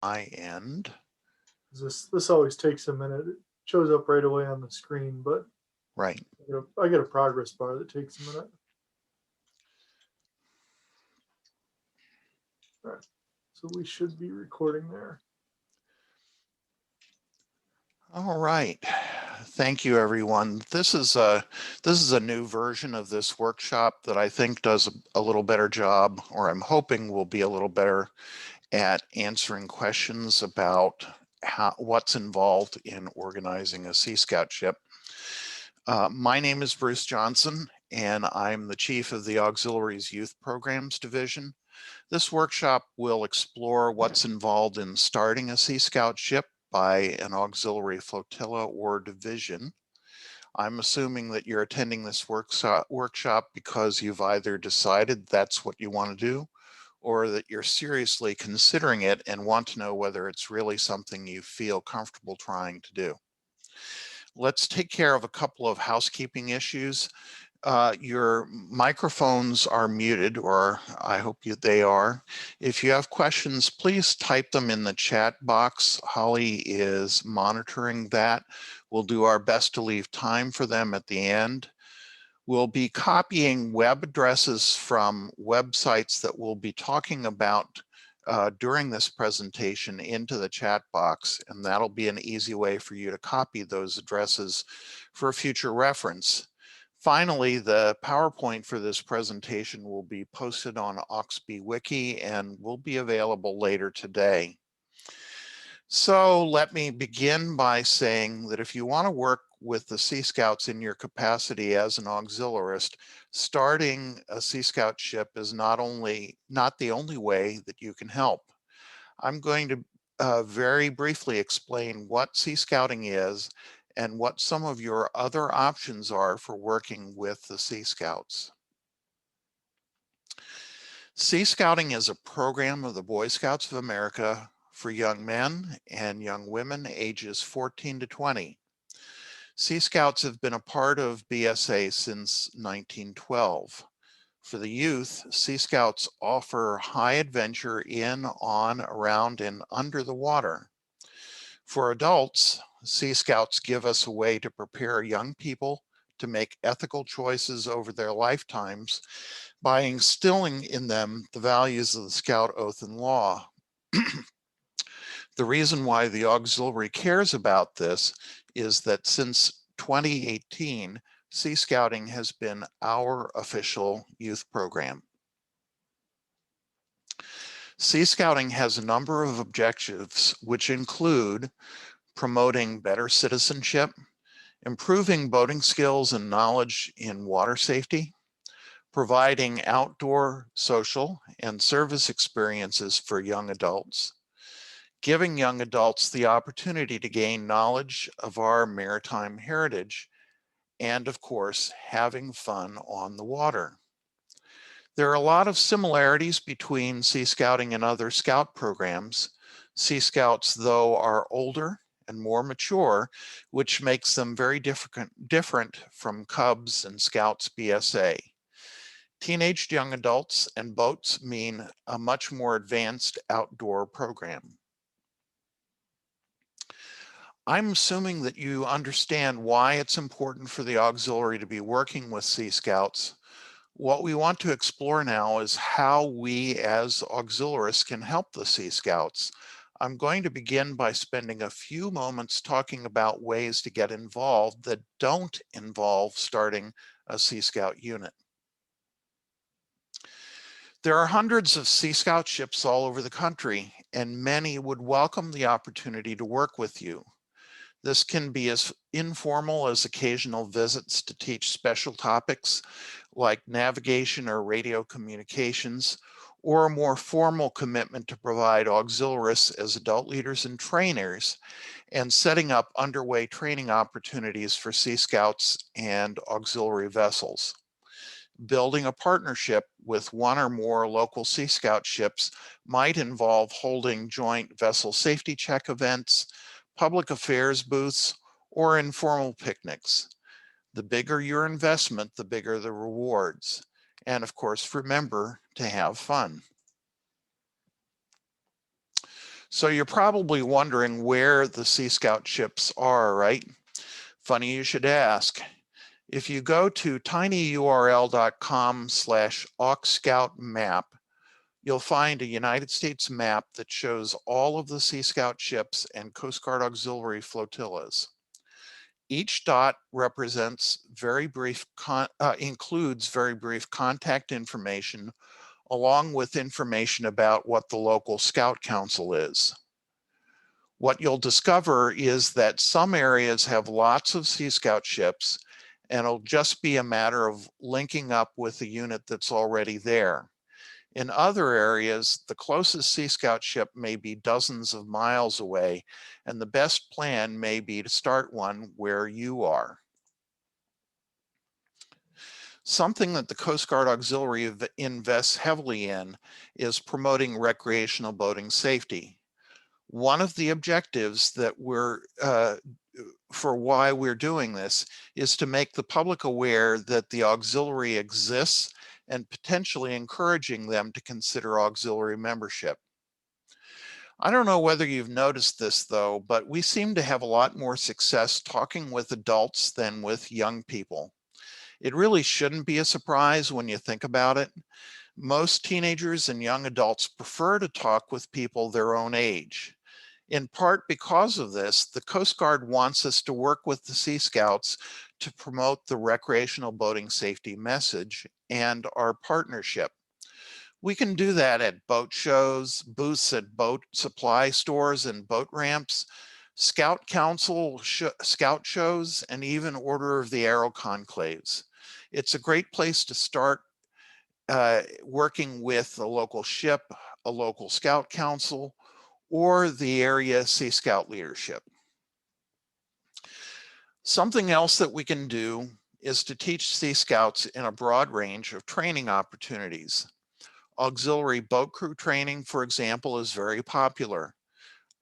my end. This always takes a minute. It shows up right away on the screen, but Right. I get a progress bar that takes a minute. All right, so we should be recording there. All right. Thank you, everyone. This is a new version of this workshop that I think does a little better job, or I'm hoping will be a little better at answering questions about what's involved in organizing a Sea Scout ship. My name is Bruce Johnson, and I'm the chief of the Auxiliaries Youth Programs Division. This workshop will explore what's involved in starting a Sea Scout ship by an auxiliary flotilla or division. I'm assuming that you're attending this workshop because you've either decided that's what you want to do, or that you're seriously considering it and want to know whether it's really something you feel comfortable trying to do. Let's take care of a couple of housekeeping issues. Your microphones are muted, or I hope they are. If you have questions, please type them in the chat box. Holly is monitoring that. We'll do our best to leave time for them at the end. We'll be copying web addresses from websites that we'll be talking about during this presentation into the chat box, and that'll be an easy way for you to copy those addresses for future reference. Finally, the PowerPoint for this presentation will be posted on AuxScout Wiki and will be available later today. So let me begin by saying that if you want to work with the Sea Scouts in your capacity as an auxiliarist, starting a Sea Scout ship is not the only way that you can help. I'm going to very briefly explain what Sea Scouting is and what some of your other options are for working with the Sea Scouts. Sea Scouting is a program of the Boy Scouts of America for young men and young women ages 14 to 20. Sea Scouts have been a part of BSA since 1912. For the youth, Sea Scouts offer high adventure in, on, around, and under the water. For adults, Sea Scouts give us a way to prepare young people to make ethical choices over their lifetimes by instilling in them the values of the Scout Oath and Law. The reason why the auxiliary cares about this is that since 2018, Sea Scouting has been our official youth program. Sea Scouting has a number of objectives, which include promoting better citizenship, improving boating skills and knowledge in water safety, providing outdoor, social, and service experiences for young adults, giving young adults the opportunity to gain knowledge of our maritime heritage, and of course, having fun on the water. There are a lot of similarities between Sea Scouting and other Scout programs. Sea Scouts, though, are older and more mature, which makes them very different from Cubs and Scouts BSA. Teenaged young adults and boats mean a much more advanced outdoor program. I'm assuming that you understand why it's important for the auxiliary to be working with Sea Scouts. What we want to explore now is how we as auxiliarists can help the Sea Scouts. I'm going to begin by spending a few moments talking about ways to get involved that don't involve starting a Sea Scout unit. There are hundreds of Sea Scout ships all over the country, and many would welcome the opportunity to work with you. This can be as informal as occasional visits to teach special topics like navigation or radio communications, or a more formal commitment to provide auxiliaries as adult leaders and trainers, and setting up underway training opportunities for Sea Scouts and auxiliary vessels. Building a partnership with one or more local Sea Scout ships might involve holding joint vessel safety check events, public affairs booths, or informal picnics. The bigger your investment, the bigger the rewards. And of course, remember to have fun. So you're probably wondering where the Sea Scout ships are, right? Funny you should ask. If you go to tinyurl.com/AuxScout map, you'll find a United States map that shows all of the Sea Scout ships and Coast Guard auxiliary flotillas. Each dot represents includes very brief contact information along with information about what the local Scout Council is. What you'll discover is that some areas have lots of Sea Scout ships, and it'll just be a matter of linking up with a unit that's already there. In other areas, the closest Sea Scout ship may be dozens of miles away, and the best plan may be to start one where you are. Something that the Coast Guard Auxiliary invests heavily in is promoting recreational boating safety. One of the objectives that for why we're doing this is to make the public aware that the auxiliary exists and potentially encouraging them to consider auxiliary membership. I don't know whether you've noticed this though, but we seem to have a lot more success talking with adults than with young people. It really shouldn't be a surprise when you think about it. Most teenagers and young adults prefer to talk with people their own age. In part because of this, the Coast Guard wants us to work with the Sea Scouts to promote the recreational boating safety message and our partnership. We can do that at boat shows, booths at boat supply stores and boat ramps, Scout Council Scout shows, and even Order of the Arrow conclaves. It's a great place to start working with a local ship, a local Scout Council, or the area Sea Scout leadership. Something else that we can do is to teach Sea Scouts in a broad range of training opportunities. Auxiliary boat crew training, for example, is very popular.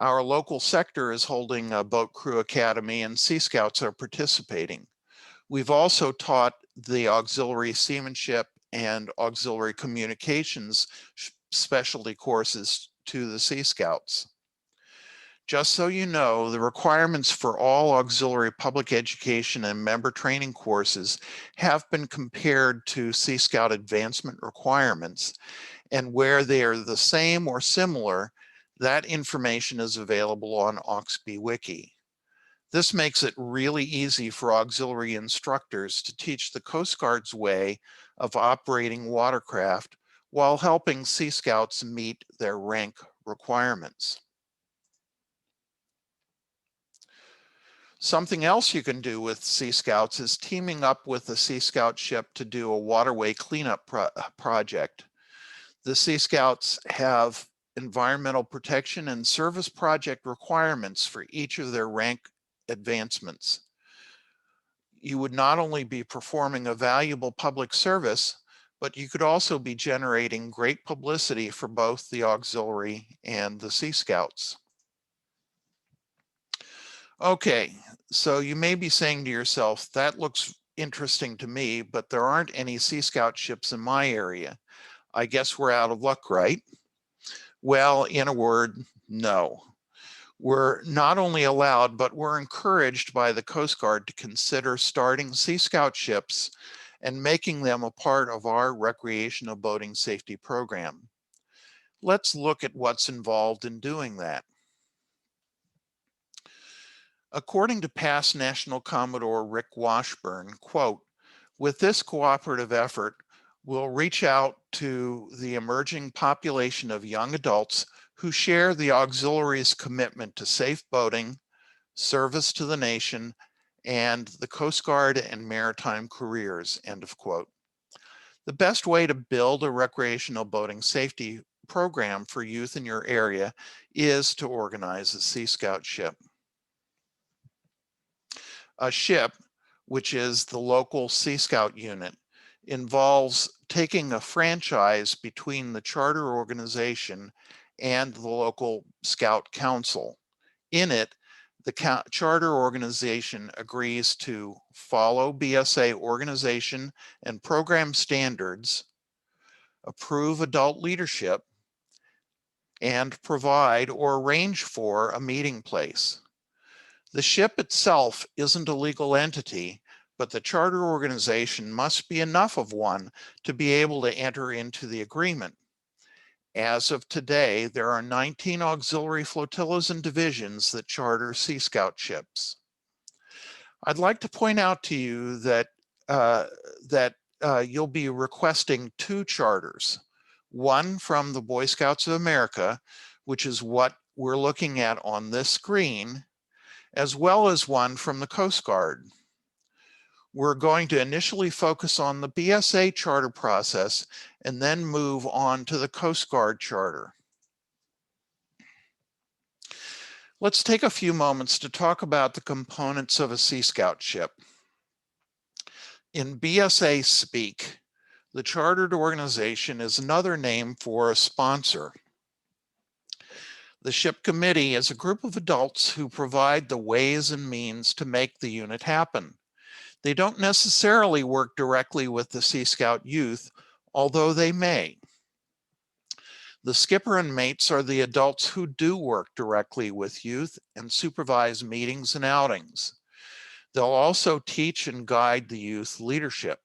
Our local sector is holding a boat crew academy and Sea Scouts are participating. We've also taught the auxiliary seamanship and auxiliary communications specialty courses to the Sea Scouts. Just so you know, the requirements for all auxiliary public education and member training courses have been compared to Sea Scout advancement requirements, and where they are the same or similar, that information is available on AuxB Wiki. This makes it really easy for auxiliary instructors to teach the Coast Guard's way of operating watercraft while helping Sea Scouts meet their rank requirements. Something else you can do with Sea Scouts is teaming up with a Sea Scout ship to do a waterway cleanup project. The Sea Scouts have environmental protection and service project requirements for each of their rank advancements. You would not only be performing a valuable public service, but you could also be generating great publicity for both the auxiliary and the Sea Scouts. Okay, so you may be saying to yourself, that looks interesting to me, but there aren't any Sea Scout ships in my area. I guess we're out of luck, right? Well, in a word, no. We're not only allowed, but we're encouraged by the Coast Guard to consider starting Sea Scout ships and making them a part of our recreational boating safety program. Let's look at what's involved in doing that. According to past National Commodore Rick Washburn, quote, "With this cooperative effort, we'll reach out to the emerging population of young adults who share the auxiliary's commitment to safe boating, service to the nation, and the Coast Guard and maritime careers," end of quote. The best way to build a recreational boating safety program for youth in your area is to organize a Sea Scout ship. A ship, which is the local Sea Scout unit, involves taking a franchise between the charter organization and the local Scout Council. In it, the charter organization agrees to follow BSA organization and program standards, approve adult leadership, and provide or arrange for a meeting place. The ship itself isn't a legal entity, but the charter organization must be enough of one to be able to enter into the agreement. As of today, there are 19 auxiliary flotillas and divisions that charter Sea Scout ships. I'd like to point out to you that you'll be requesting 2 charters, one from the Boy Scouts of America, which is what we're looking at on this screen, as well as one from the Coast Guard. We're going to initially focus on the BSA charter process and then move on to the Coast Guard charter. Let's take a few moments to talk about the components of a Sea Scout ship. In BSA speak, the chartered organization is another name for a sponsor. The ship committee is a group of adults who provide the ways and means to make the unit happen. They don't necessarily work directly with the Sea Scout youth, although they may. The skipper and mates are the adults who do work directly with youth and supervise meetings and outings. They'll also teach and guide the youth leadership.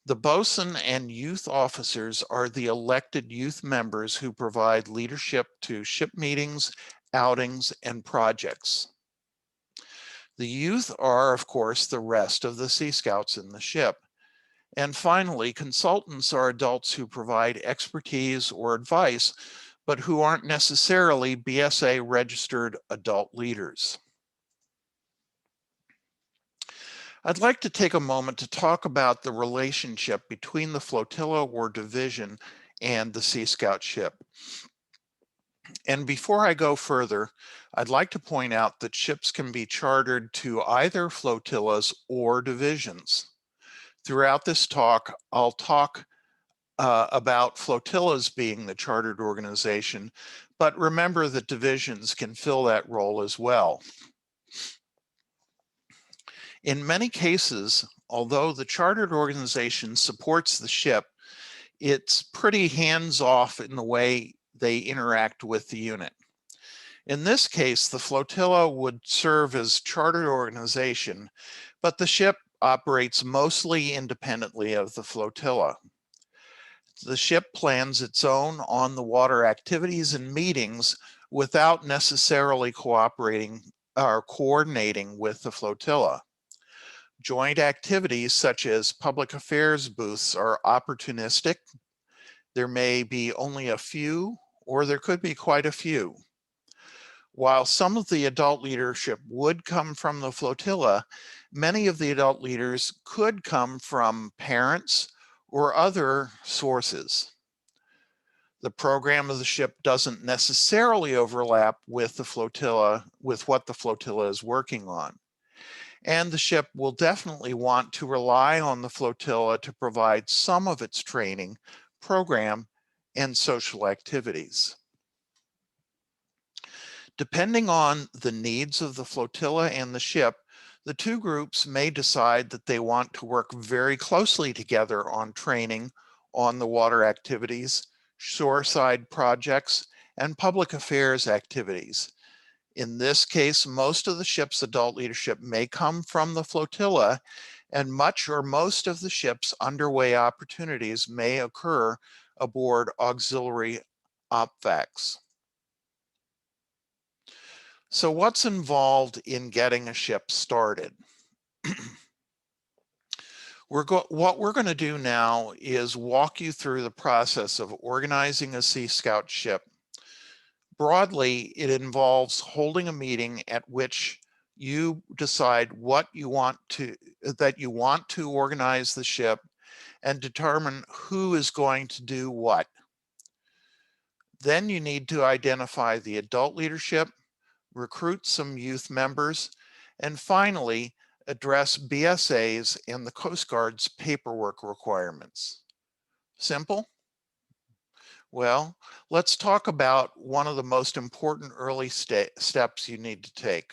The bosun and youth officers are the elected youth members who provide leadership to ship meetings, outings, and projects. The youth are, of course, the rest of the Sea Scouts in the ship. And finally, consultants are adults who provide expertise or advice, but who aren't necessarily BSA registered adult leaders. I'd like to take a moment to talk about the relationship between the flotilla or division and the Sea Scout ship. And before I go further, I'd like to point out that ships can be chartered to either flotillas or divisions. Throughout this talk, I'll talk about flotillas being the chartered organization, but remember that divisions can fill that role as well. In many cases, although the chartered organization supports the ship, it's pretty hands-off in the way they interact with the unit. In this case, the flotilla would serve as chartered organization, but the ship operates mostly independently of the flotilla. The ship plans its own on-the-water activities and meetings without necessarily cooperating or coordinating with the flotilla. Joint activities such as public affairs booths are opportunistic. There may be only a few, or there could be quite a few. While some of the adult leadership would come from the flotilla, many of the adult leaders could come from parents or other sources. The program of the ship doesn't necessarily overlap with the flotilla, with what the flotilla is working on. And the ship will definitely want to rely on the flotilla to provide some of its training, program, and social activities. Depending on the needs of the flotilla and the ship, the two groups may decide that they want to work very closely together on training, on the water activities, shoreside projects, and public affairs activities. In this case, most of the ship's adult leadership may come from the flotilla, and much or most of the ship's underway opportunities may occur aboard auxiliary OPVACs. So what's involved in getting a ship started? What we're going to do now is walk you through the process of organizing a Sea Scout ship. Broadly, it involves holding a meeting at which you decide what you want to organize the ship and determine who is going to do what. Then you need to identify the adult leadership, recruit some youth members, and finally, address BSA's and the Coast Guard's paperwork requirements. Simple? Well, let's talk about one of the most important early steps you need to take.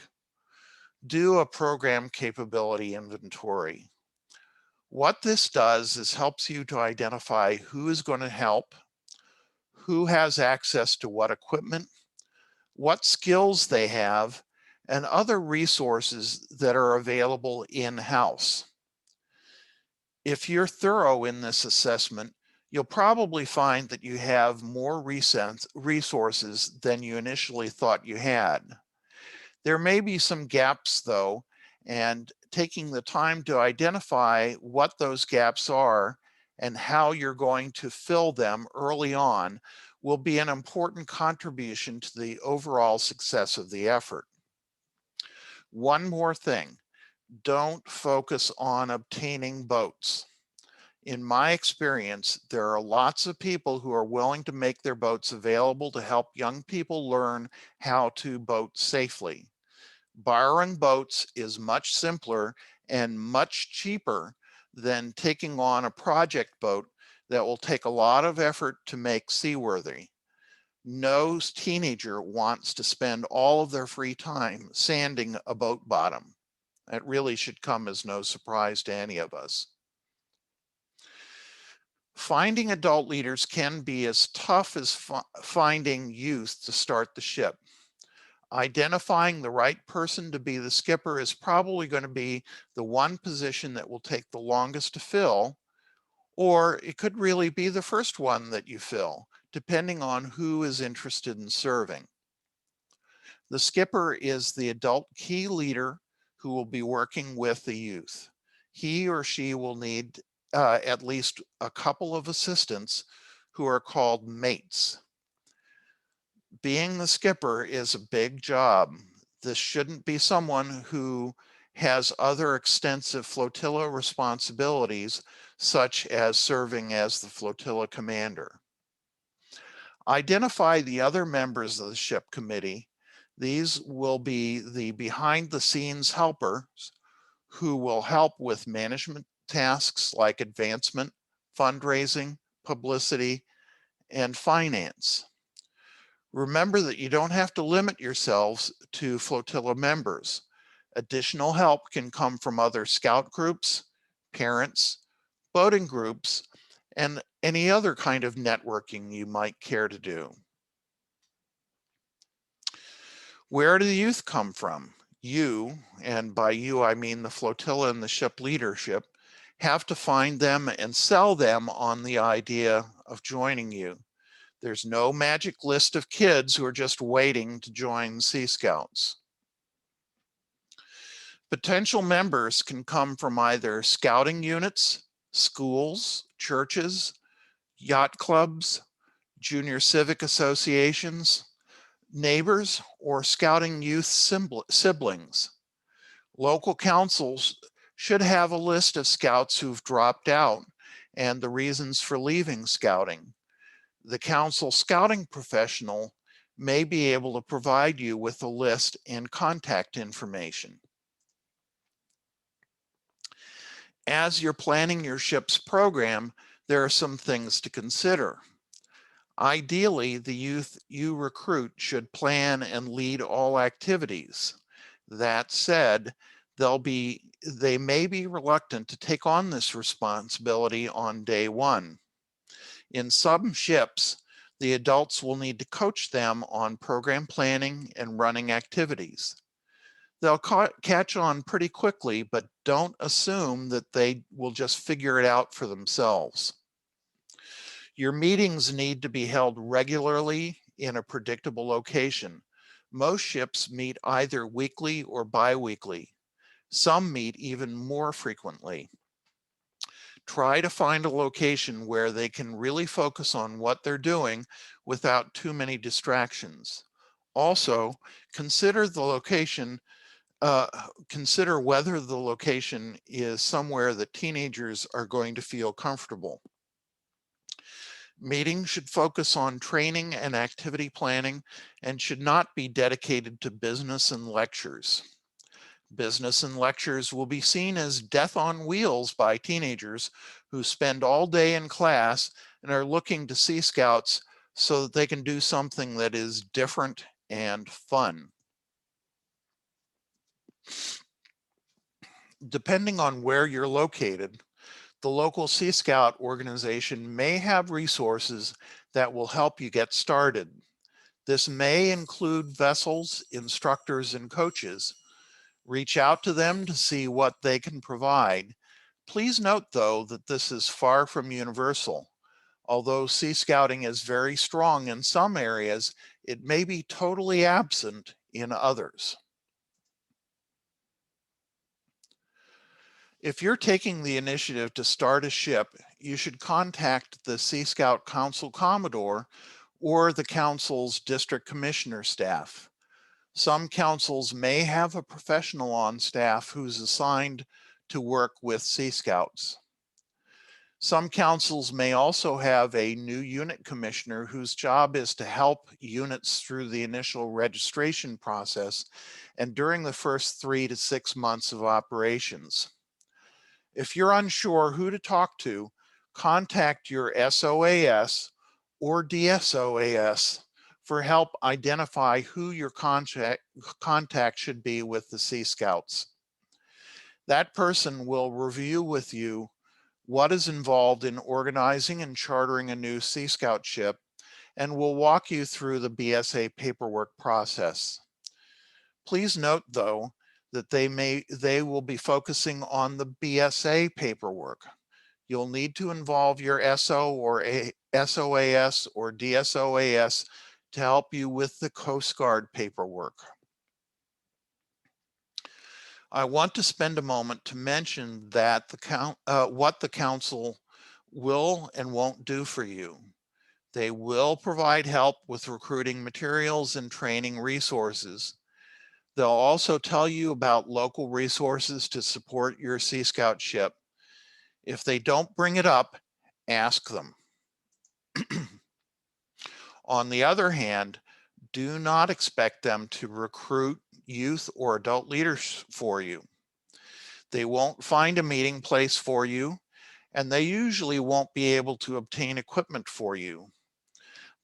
Do a program capability inventory. What this does is helps you to identify who is going to help, who has access to what equipment, what skills they have, and other resources that are available in-house. If you're thorough in this assessment, you'll probably find that you have more resources than you initially thought you had. There may be some gaps though, and taking the time to identify what those gaps are and how you're going to fill them early on will be an important contribution to the overall success of the effort. One more thing, don't focus on obtaining boats. In my experience, there are lots of people who are willing to make their boats available to help young people learn how to boat safely. Borrowing boats is much simpler and much cheaper than taking on a project boat that will take a lot of effort to make seaworthy. No teenager wants to spend all of their free time sanding a boat bottom. That really should come as no surprise to any of us. Finding adult leaders can be as tough as finding youth to start the ship. Identifying the right person to be the skipper is probably going to be the one position that will take the longest to fill, or it could really be the first one that you fill, depending on who is interested in serving. The skipper is the adult key leader who will be working with the youth. He or she will need at least a couple of assistants who are called mates. Being the skipper is a big job. This shouldn't be someone who has other extensive flotilla responsibilities, such as serving as the flotilla commander. Identify the other members of the ship committee. These will be the behind the scenes helpers who will help with management tasks like advancement, fundraising, publicity, and finance. Remember that you don't have to limit yourselves to flotilla members. Additional help can come from other scout groups, parents, boating groups, and any other kind of networking you might care to do. Where do the youth come from? You, and by you I mean the flotilla and the ship leadership, have to find them and sell them on the idea of joining you. There's no magic list of kids who are just waiting to join Sea Scouts. Potential members can come from either scouting units, schools, churches, yacht clubs, junior civic associations, neighbors, or scouting youth siblings. Local councils should have a list of scouts who've dropped out and the reasons for leaving scouting. The council scouting professional may be able to provide you with a list and contact information. As you're planning your ship's program, there are some things to consider. Ideally, the youth you recruit should plan and lead all activities. That said, they may be reluctant to take on this responsibility on day one. In some ships, the adults will need to coach them on program planning and running activities. They'll catch on pretty quickly, but don't assume that they will just figure it out for themselves. Your meetings need to be held regularly in a predictable location. Most ships meet either weekly or bi-weekly. Some meet even more frequently. Try to find a location where they can really focus on what they're doing without too many distractions. Also, consider the location, consider whether the location is somewhere that teenagers are going to feel comfortable. Meetings should focus on training and activity planning and should not be dedicated to business and lectures. Business and lectures will be seen as death on wheels by teenagers who spend all day in class and are looking to Sea Scouts so that they can do something that is different and fun. Depending on where you're located, The local Sea Scout organization may have resources that will help you get started. This may include vessels, instructors, and coaches. Reach out to them to see what they can provide. Please note, though, that this is far from universal. Although Sea Scouting is very strong in some areas, it may be totally absent in others. If you're taking the initiative to start a ship, you should contact the Sea Scout Council Commodore or the council's district commissioner staff. Some councils may have a professional on staff who's assigned to work with Sea Scouts. Some councils may also have a new unit commissioner whose job is to help units through the initial registration process and during the first 3 to 6 months of operations. If you're unsure who to talk to, contact your SOAS or DSOAS for help identify who your contact should be with the Sea Scouts. That person will review with you what is involved in organizing and chartering a new Sea Scout ship and will walk you through the BSA paperwork process. Please note, though, that they will be focusing on the BSA paperwork. You'll need to involve your SO or SOAS or DSOAS to help you with the Coast Guard paperwork. I want to spend a moment to mention that what the council will and won't do for you. They will provide help with recruiting materials and training resources. They'll also tell you about local resources to support your Sea Scout ship. If they don't bring it up, ask them. On the other hand, do not expect them to recruit youth or adult leaders for you. They won't find a meeting place for you, and they usually won't be able to obtain equipment for you.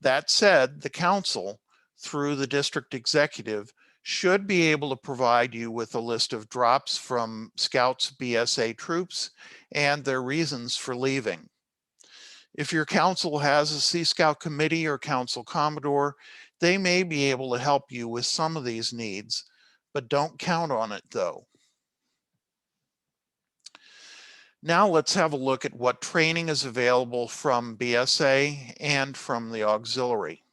That said, the council, through the district executive, should be able to provide you with a list of drops from Scouts BSA troops and their reasons for leaving. If your council has a Sea Scout committee or council commodore, they may be able to help you with some of these needs, but don't count on it though. Now let's have a look at what training is available from BSA and from the auxiliary.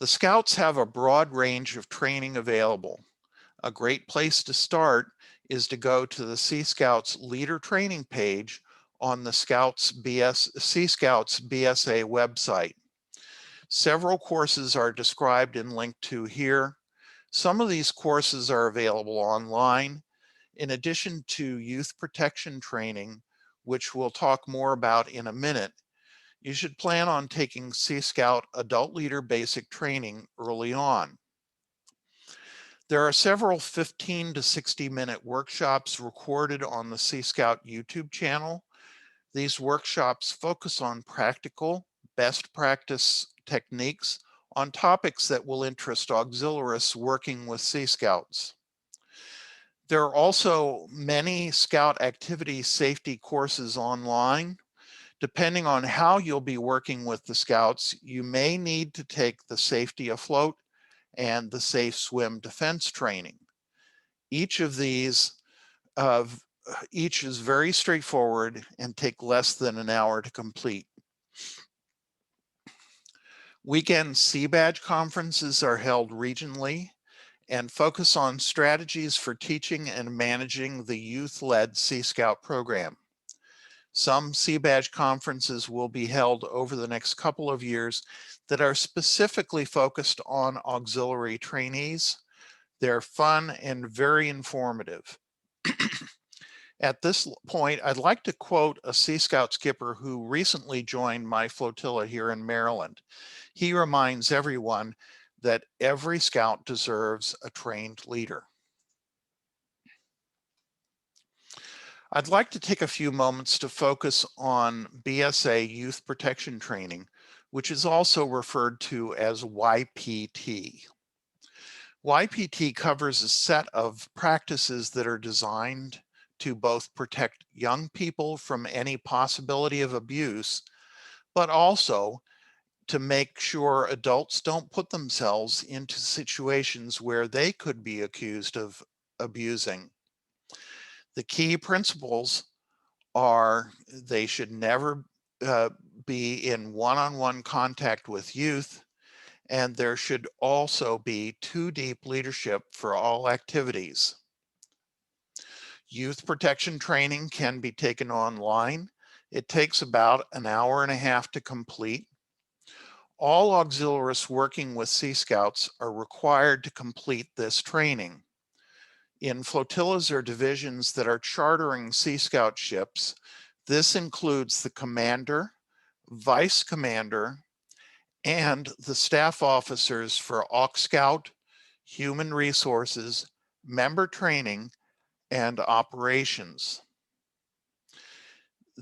The Scouts have a broad range of training available. A great place to start is to go to the Sea Scouts Leader Training page on the Sea Scouts BSA website. Several courses are described and linked to here. Some of these courses are available online. In addition to youth protection training, which we'll talk more about in a minute, you should plan on taking Sea Scout Adult Leader Basic Training early on. There are several 15 to 60-minute workshops recorded on the Sea Scout YouTube channel. These workshops focus on practical, best practice techniques on topics that will interest auxiliarists working with Sea Scouts. There are also many Scout activity safety courses online. Depending on how you'll be working with the Scouts, you may need to take the safety afloat and the safe swim defense training. Each of these, each is very straightforward and take less than an hour to complete. Weekend Sea Badge conferences are held regionally and focus on strategies for teaching and managing the youth-led Sea Scout program. Some Sea Badge conferences will be held over the next couple of years that are specifically focused on auxiliary trainees. They're fun and very informative. At this point, I'd like to quote a Sea Scout skipper who recently joined my flotilla here in Maryland. He reminds everyone that every Scout deserves a trained leader. I'd like to take a few moments to focus on BSA Youth Protection Training, which is also referred to as YPT. YPT covers a set of practices that are designed to both protect young people from any possibility of abuse, but also to make sure adults don't put themselves into situations where they could be accused of abusing. The key principles are they should never uh, be in one-on-one contact with youth, and there should also be too deep leadership for all activities. Youth protection training can be taken online. It takes about an hour and a half to complete. All auxiliaries working with Sea Scouts are required to complete this training. In flotillas or divisions that are chartering Sea Scout ships, this includes the commander, vice commander, and the staff officers for AuxScout, human resources, member training, and operations.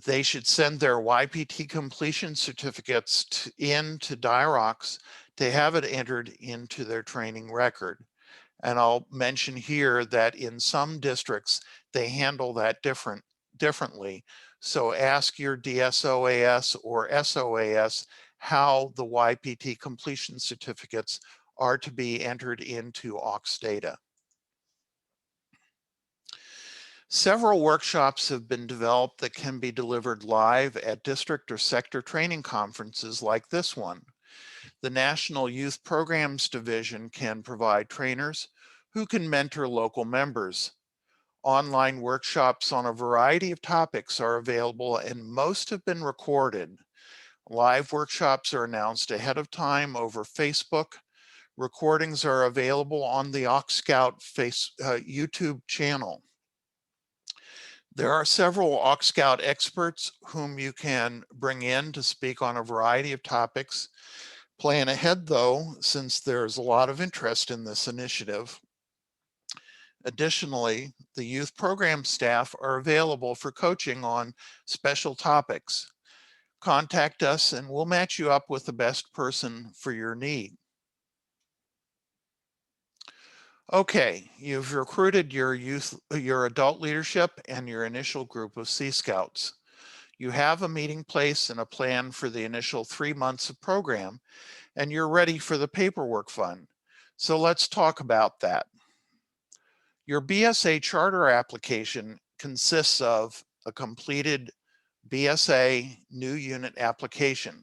They should send their YPT completion certificates in to DIROX to have it entered into their training record. And I'll mention here that in some districts, they handle that differently. So ask your DSOAS or SOAS how the YPT completion certificates are to be entered into AUX data. Several workshops have been developed that can be delivered live at district or sector training conferences like this one. The National Youth Programs Division can provide trainers who can mentor local members. Online workshops on a variety of topics are available and most have been recorded. Live workshops are announced ahead of time over Facebook. Recordings are available on the AuxScout YouTube channel. There are several AuxScout experts whom you can bring in to speak on a variety of topics. Plan ahead though, since there's a lot of interest in this initiative. Additionally, the youth program staff are available for coaching on special topics. Contact us and we'll match you up with the best person for your need. Okay, you've recruited your adult leadership and your initial group of Sea Scouts. You have a meeting place and a plan for the initial 3 months of program, and you're ready for the paperwork fund. So let's talk about that. Your BSA charter application consists of a completed BSA new unit application.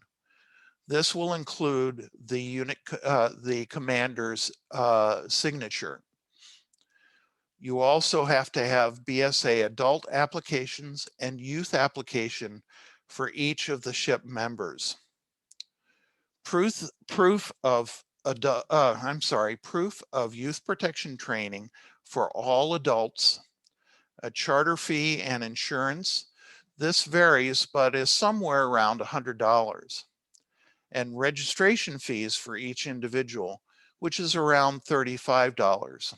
This will include the commander's signature. You also have to have BSA adult applications and youth application for each of the ship members. Proof of youth protection training for all adults, a charter fee and insurance. This varies, but is somewhere around $100. And registration fees for each individual, which is around $35.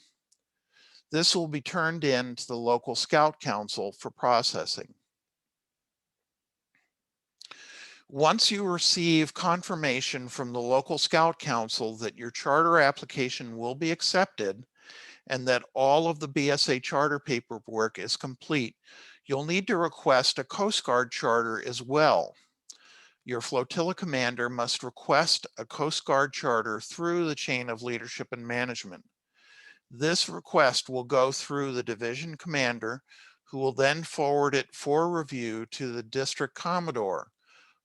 This will be turned in to the local Scout Council for processing. Once you receive confirmation from the local Scout Council that your charter application will be accepted and that all of the BSA charter paperwork is complete, you'll need to request a Coast Guard charter as well. Your flotilla commander must request a Coast Guard charter through the chain of leadership and management. This request will go through the division commander, who will then forward it for review to the district commodore,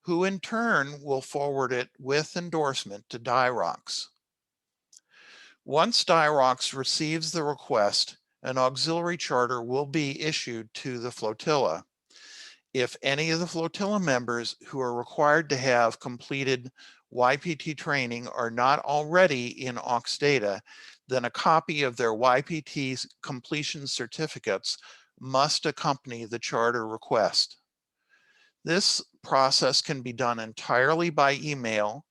who in turn will forward it with endorsement to DIROX. Once DIROX receives the request, an auxiliary charter will be issued to the flotilla. If any of the flotilla members who are required to have completed YPT training are not already in AUX data, then a copy of their YPT completion certificates must accompany the charter request. This process can be done entirely by email.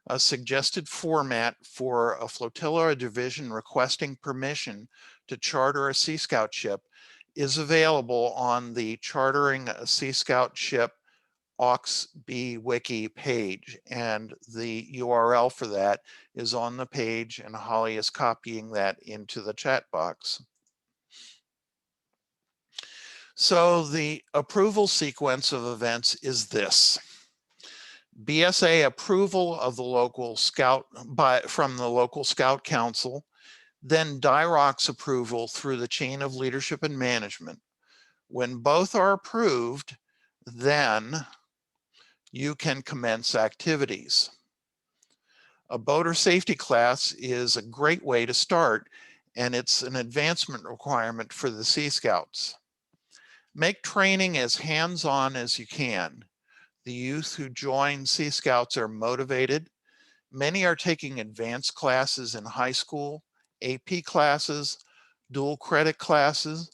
A suggested format for a flotilla or division requesting permission to charter a Sea Scout ship is available on the Chartering a Sea Scout Ship AuxB Wiki page, and the URL for that is on the page, and Holly is copying that into the chat box. So the approval sequence of events is this. BSA approval of the local scout from the local Scout Council, then DIROC's approval through the chain of leadership and management. When both are approved, then you can commence activities. A boater safety class is a great way to start, and it's an advancement requirement for the Sea Scouts. Make training as hands-on as you can. The youth who join Sea Scouts are motivated. Many are taking advanced classes in high school, AP classes, dual credit classes,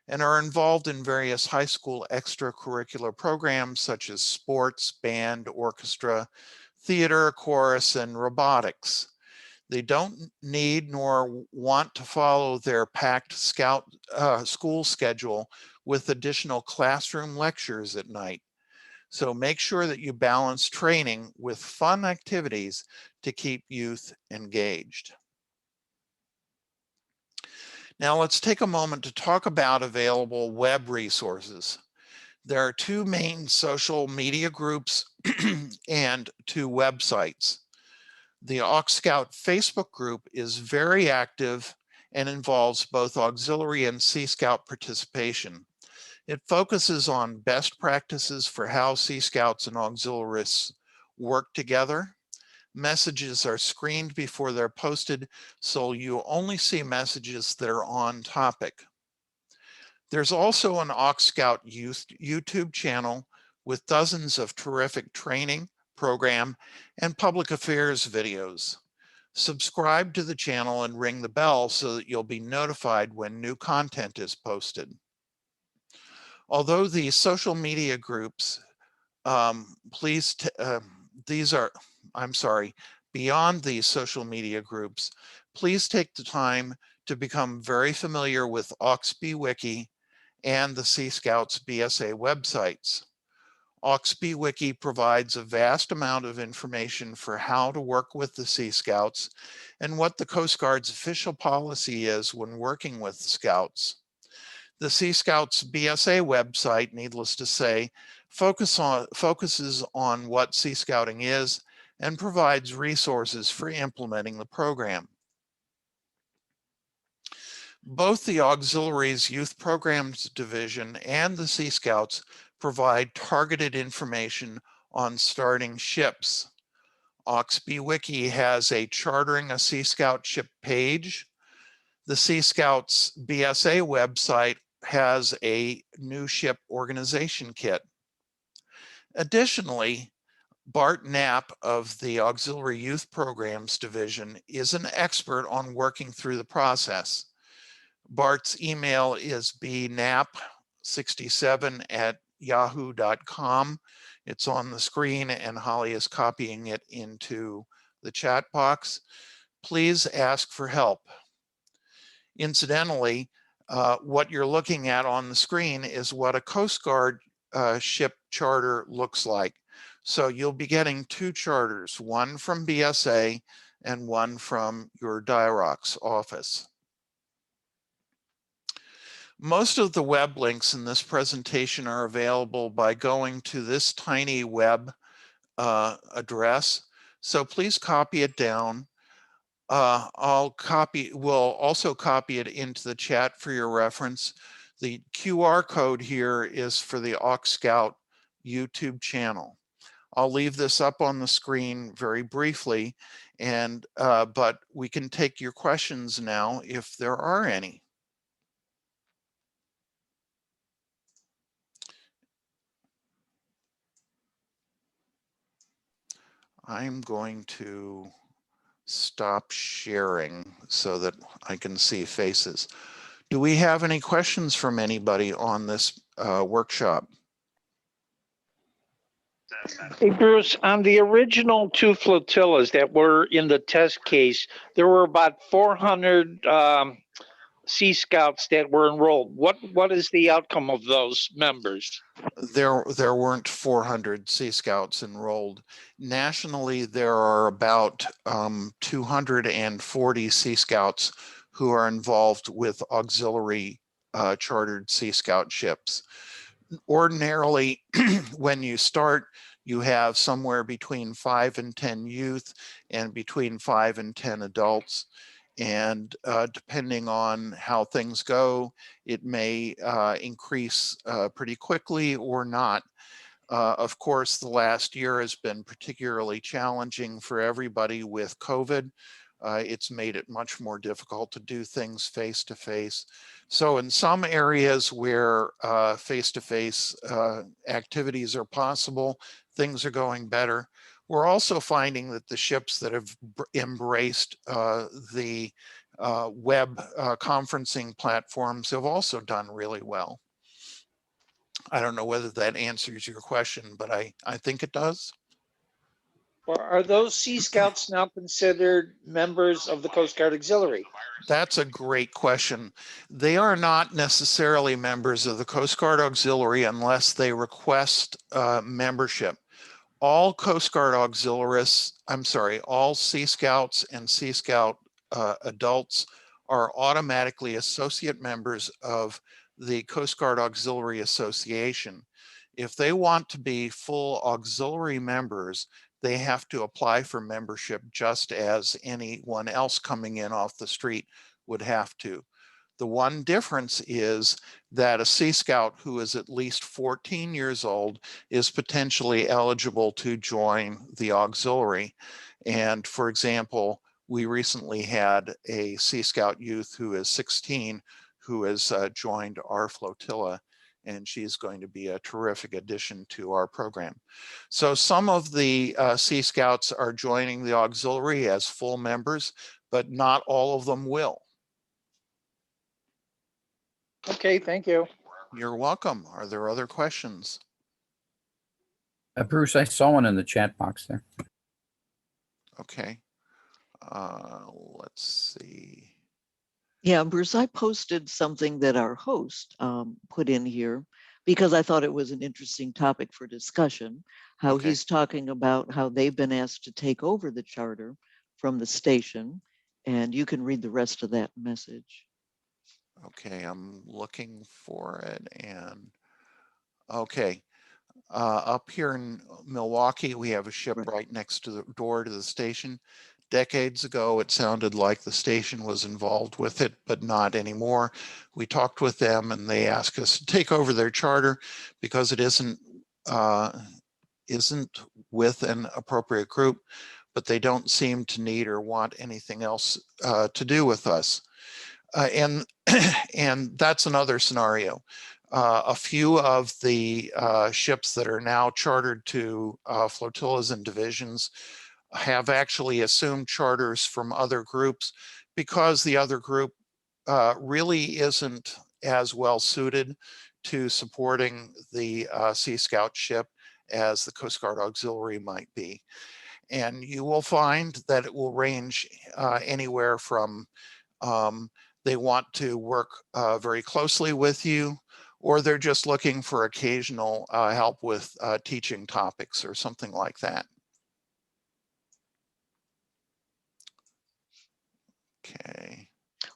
and are involved in various high school extracurricular programs such as sports, band, orchestra, theater, chorus, and robotics. They don't need nor want to follow their packed school schedule with additional classroom lectures at night. So make sure that you balance training with fun activities to keep youth engaged. Now let's take a moment to talk about available web resources. There are two main social media groups and two websites. The AuxScout Facebook group is very active and involves both auxiliary and Sea Scout participation. It focuses on best practices for how Sea Scouts and auxiliaries work together. Messages are screened before they're posted, so you only see messages that are on topic. There's also an AuxScout YouTube channel with dozens of terrific training, program, and public affairs videos. Subscribe to the channel and ring the bell so that you'll be notified when new content is posted. Although the social media groups, beyond these social media groups, please take the time to become very familiar with AuxScout Wiki and the Sea Scouts BSA websites. AuxScout Wiki provides a vast amount of information for how to work with the Sea Scouts and what the Coast Guard's official policy is when working with Scouts. The Sea Scouts BSA website, needless to say, focuses on what Sea Scouting is and provides resources for implementing the program. Both the Auxiliaries Youth Programs Division and the Sea Scouts provide targeted information on starting ships. AuxScout Wiki has a chartering a Sea Scout ship page. The Sea Scouts BSA website has a new ship organization kit. Additionally, Bart Knapp of the Auxiliary Youth Programs Division is an expert on working through the process. Bart's email is bknapp67@yahoo.com. It's on the screen and Holly is copying it into the chat box. Please ask for help. Incidentally, what you're looking at on the screen is what a Coast Guard ship charter looks like. So you'll be getting two charters, one from BSA and one from your DIROC's office. Most of the web links in this presentation are available by going to this tiny web address. So please copy it down. We'll also copy it into the chat for your reference. The QR code here is for the AuxScout YouTube channel. I'll leave this up on the screen very briefly, and but we can take your questions now if there are any. I'm going to stop sharing so that I can see faces. Do we have any questions from anybody on this workshop? Hey, Bruce, on the original two flotillas that were in the test case, there were about 400 Sea Scouts that were enrolled. What is the outcome of those members? There weren't 400 Sea Scouts enrolled. Nationally, there are about 240 Sea Scouts who are involved with auxiliary chartered Sea Scout ships. Ordinarily, when you start, you have somewhere between 5 and 10 youth and between 5 and 10 adults. And depending on how things go, it may increase pretty quickly or not. Of course, the last year has been particularly challenging for everybody with COVID. It's made it much more difficult to do things face to face. So in some areas where face-to-face activities are possible, things are going better. We're also finding that the ships that have embraced the web conferencing platforms have also done really well. I don't know whether that answers your question, but I think it does. Well, are those Sea Scouts now considered members of the Coast Guard Auxiliary? That's a great question. They are not necessarily members of the Coast Guard Auxiliary unless they request membership. All Coast Guard Auxiliaries, all Sea Scouts and Sea Scout adults are automatically associate members of the Coast Guard Auxiliary Association. If they want to be full auxiliary members, they have to apply for membership just as anyone else coming in off the street would have to. The one difference is that a Sea Scout who is at least 14 years old is potentially eligible to join the auxiliary. And for example, we recently had a Sea Scout youth who is 16 who has joined our flotilla, and she's going to be a terrific addition to our program. So some of the Sea Scouts are joining the auxiliary as full members, but not all of them will. Okay, thank you. You're welcome. Are there other questions? Bruce, I saw one in the chat box there. Okay. Let's see. Yeah, Bruce, I posted something that our host put in here because I thought it was an interesting topic for discussion, how Okay. he's talking about how they've been asked to take over the charter from the station. And you can read the rest of that message. Okay, I'm looking for it. And okay, up here in Milwaukee, we have a ship right next to the door to the station. Decades ago, it sounded like the station was involved with it, but not anymore. We talked with them and they asked us to take over their charter because it isn't with an appropriate group, but they don't seem to need or want anything else to do with us. And that's another scenario. A few of the ships that are now chartered to flotillas and divisions have actually assumed charters from other groups because the other group really isn't as well suited to supporting the Sea Scout ship as the Coast Guard Auxiliary might be. And you will find that it will range anywhere from they want to work very closely with you, or they're just looking for occasional help with teaching topics or something like that. Okay.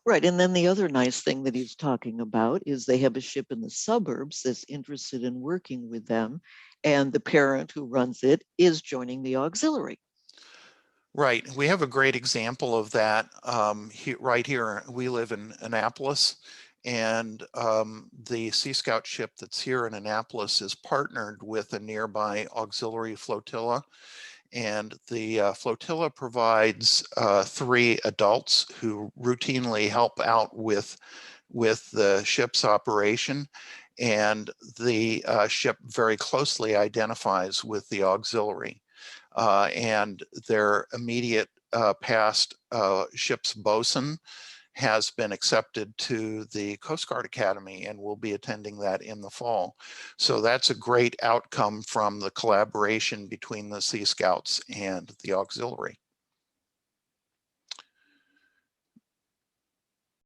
Right. And then the other nice thing that he's talking about is they have a ship in the suburbs that's interested in working with them. And the parent who runs it is joining the auxiliary. Right. We have a great example of that right here. We live in Annapolis, and the Sea Scout ship that's here in Annapolis is partnered with a nearby auxiliary flotilla. And the flotilla provides 3 adults who routinely help out with the ship's operation. And the ship very closely identifies with the auxiliary. And their immediate past ship's bosun has been accepted to the Coast Guard Academy and will be attending that in the fall. So that's a great outcome from the collaboration between the Sea Scouts and the auxiliary.